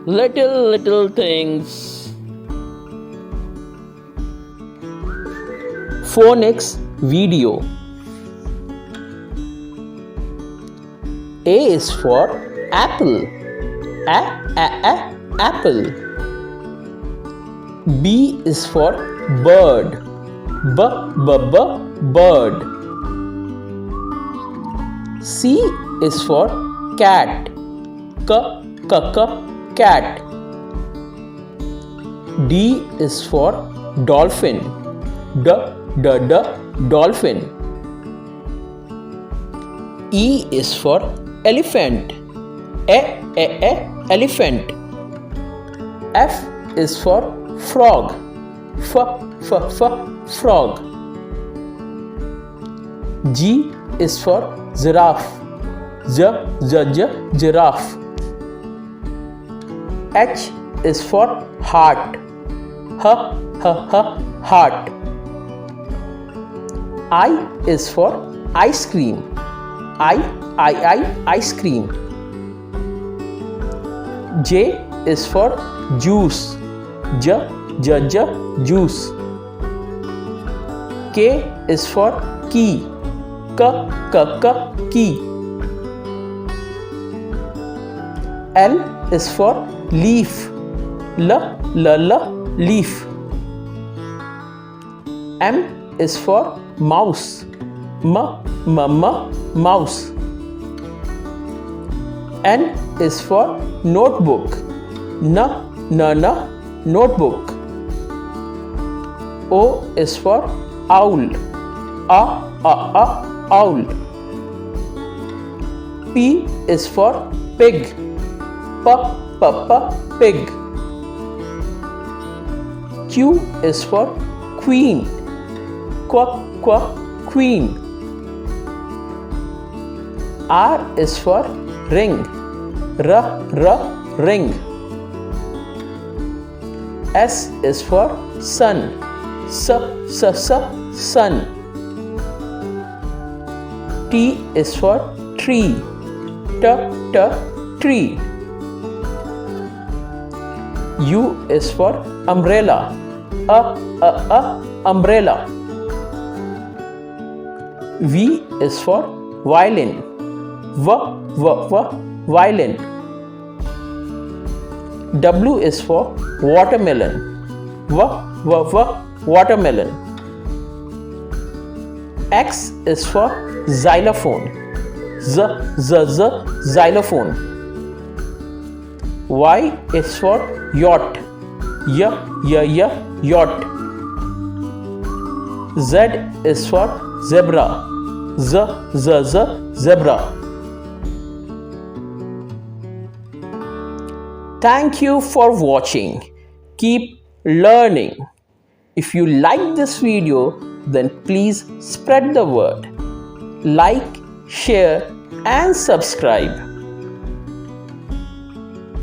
Little things. Phonics video. A is for apple. Apple. B is for bird. Bird. C is for cat. Cat. D is for dolphin. Dolphin. E is for elephant. Elephant. F is for frog. Frog. G is for giraffe. Giraffe. H is for heart. Heart. I is for ice cream. Ice cream. J is for juice. Juice. K is for key. Key. L is for leaf. Leaf. M is for mouse. Mouse. N is for notebook. Notebook. O is for owl. Owl. P is for pig. Pig. Q is for queen. Queen. R is for ring. Ring. S is for sun. Sun. T is for tree. Tree. U is for umbrella. Umbrella. V is for violin. Violin. W is for watermelon. Watermelon. X is for xylophone. Xylophone. Y is for yacht. Yacht. Z is for zebra. Zebra. Thank you for watching. Keep learning. If you like this video, then please spread the word. Like, share, and subscribe.